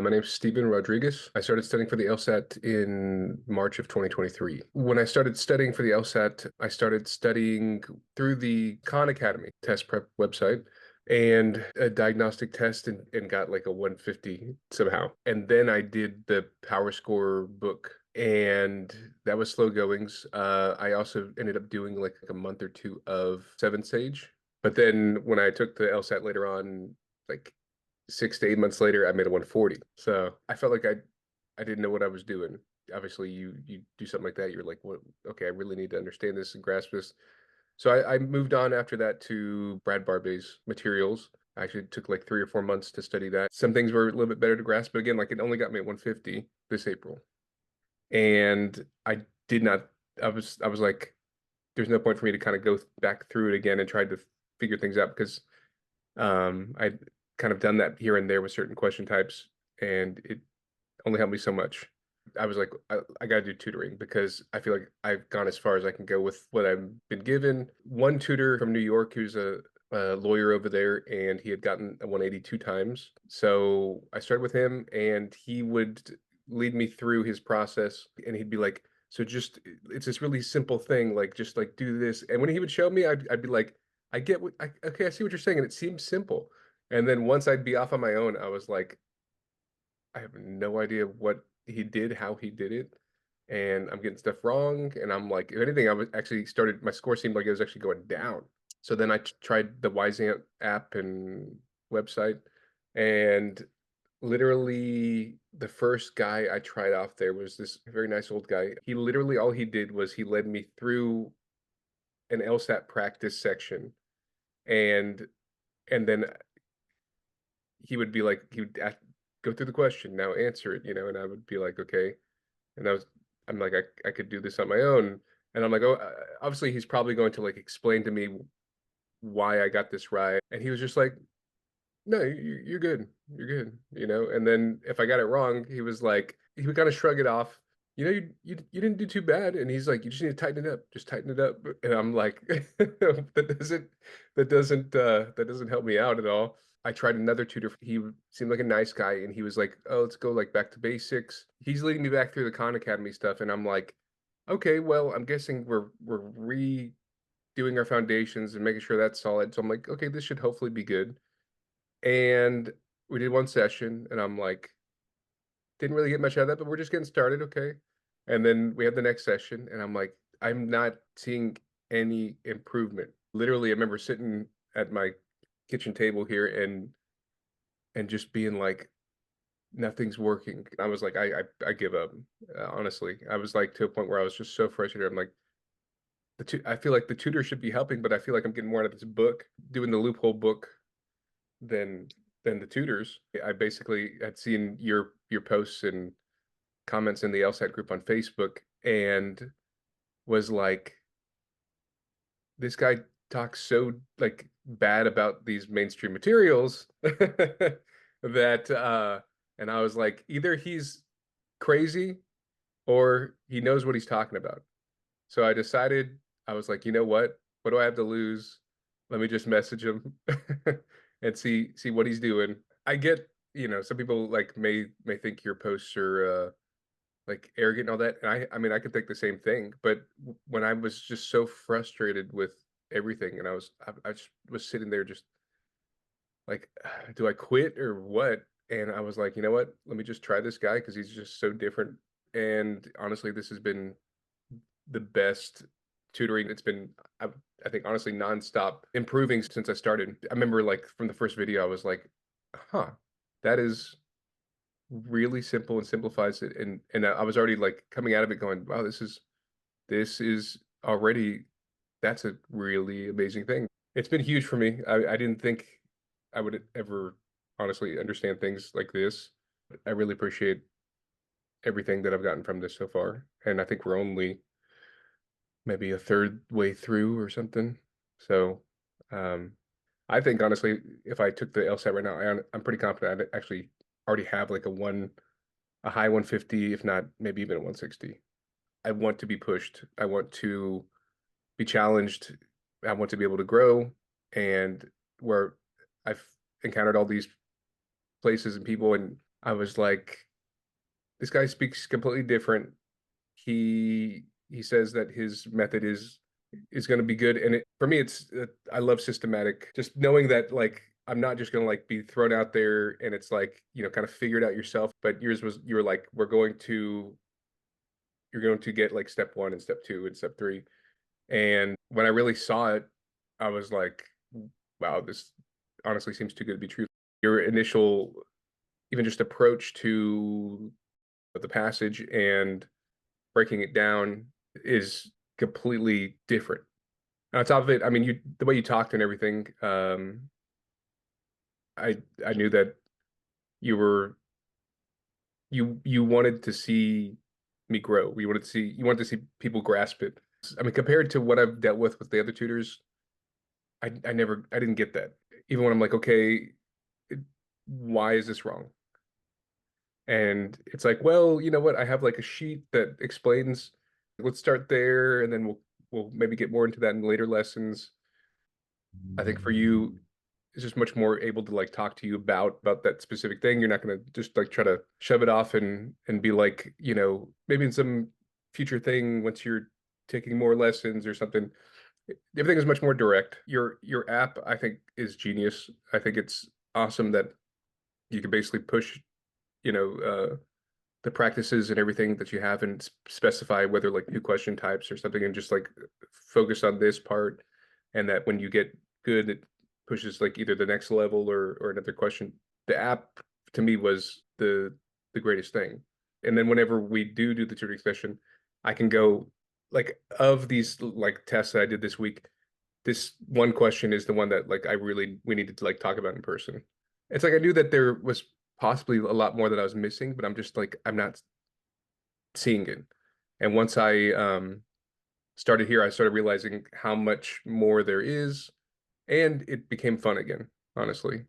My name's Steven Rodriguez. I started studying for the LSAT in March of 2023. When I started studying for the LSAT, I started studying through the Khan Academy test prep website and a diagnostic test and got like a 150 somehow. And then I did the Power Score book and that was slow goings. I also ended up doing like a month or two of 7Sage. But then when I took the LSAT later on, like 6 to 8 months later, I made a 140. So I felt like I didn't know what I was doing. Obviously, you do something like that, you're like, what? Okay, I really need to understand this and grasp this. So I moved on after that to Brad Barbay's materials. I actually took like 3 or 4 months to study that. Some things were a little bit better to grasp, but again, like it only got me at 150 this April. And I did not, I was like, there's no point for me to kind of go back through it again and try to figure things out because I'd kind of done that here and there with certain question types, and it only helped me so much. I was like, I got to do tutoring because I feel like I've gone as far as I can go with what I've been given. One tutor from New York who's a lawyer over there, and he had gotten a 182 times. So I started with him, and he would lead me through his process, and he'd be like, so just it's this really simple thing, like just like do this. And when he would show me, I'd be like, I get what okay, I see what you're saying, and it seems simple. And then once I'd be off on my own, I was like, I have no idea what he did, how he did it, and I'm getting stuff wrong. And I'm like, if anything, I was actually started, my score seemed like it was actually going down. So then I tried the Wyzant app and website, and literally the first guy I tried off there was this very nice old guy. He literally, all he did was he led me through an LSAT practice section, and then he would be like, he would go through the question, now answer it, and I would be like, okay. And I'm like, I could do this on my own. And I'm like, oh, obviously he's probably going to like explain to me why I got this right. And he was just like, no, you're good. You're good, And then if I got it wrong, he was like, he would kind of shrug it off. You didn't do too bad. And he's like, you just need to tighten it up. Just tighten it up. And I'm like, that doesn't help me out at all. I tried another tutor. He seemed like a nice guy, and he was like, "Oh, let's go like back to basics." He's leading me back through the Khan Academy stuff, and I'm like, "Okay, well, I'm guessing we're redoing our foundations and making sure that's solid." So I'm like, "Okay, this should hopefully be good." And we did one session, and I'm like, didn't really get much out of that, but we're just getting started, okay? And then we have the next session, and I'm like, I'm not seeing any improvement. Literally, I remember sitting at my kitchen table here and just being like, nothing's working. I was like, I give up. Honestly, I was like to a point where I was just so frustrated. I'm like, I feel like the tutor should be helping, but I feel like I'm getting more out of this book, doing the loophole book than the tutors. I basically had seen your posts and comments in the LSAT group on Facebook and was like, this guy talks so like bad about these mainstream materials that and I was like, either he's crazy or he knows what he's talking about. So I decided, I was like, you know what do I have to lose? Let me just message him and see what he's doing. I get, some people like may think your posts are like arrogant and all that. And I mean, I could think the same thing, but when I was just so frustrated with everything, and I just was sitting there just like, do I quit or what? And I was like, you know what? Let me just try this guy because he's just so different. And honestly, this has been the best tutoring. It's been, I think, honestly, nonstop improving since I started. I remember like from the first video, I was like, huh, that is really simple and simplifies it. And I was already like coming out of it going, wow, this is already, that's a really amazing thing. It's been huge for me. I didn't think I would ever honestly understand things like this. I really appreciate everything that I've gotten from this so far. And I think we're only maybe a third way through or something. So um, I think honestly, if I took the LSAT right now, I'm pretty confident I'd actually already have like a high 150, if not maybe even a 160. I want to be pushed. I want to be challenged. I want to be able to grow. And where I've encountered all these places and people, and I was like, this guy speaks completely different. He says that his method is going to be good, and for me, it's I love systematic. Just knowing that like I'm not just going to like be thrown out there and it's like kind of figure it out yourself. But yours was you were like you're going to get like step one and step two and step three. And when I really saw it, I was like, wow, this honestly seems too good to be true. Your initial, even just approach to the passage and breaking it down is completely different. On top of it, I mean, the way you talked and everything, I knew that you were you wanted to see me grow. You wanted to see people grasp it. I mean, compared to what I've dealt with the other tutors, I didn't get that. Even when I'm like, okay, why is this wrong? And it's like, well, you know what? I have like a sheet that explains. Let's start there, and then we'll maybe get more into that in later lessons. I think for you, it's just much more able to like talk to you about that specific thing. You're not going to just like try to shove it off and be like, maybe in some future thing once you're taking more lessons or something. Everything is much more direct. Your app, I think, is genius. I think it's awesome that you can basically push, you know, the practices and everything that you have and specify whether like new question types or something and just like focus on this part. And that when you get good, it pushes like either the next level or another question. The app to me was the greatest thing. And then whenever we do the tutoring session, I can go like of these like tests that I did this week, this one question is the one that like we needed to like talk about in person. It's like I knew that there was possibly a lot more that I was missing, but I'm just like I'm not seeing it. And once I started here, I started realizing how much more there is, and it became fun again, honestly.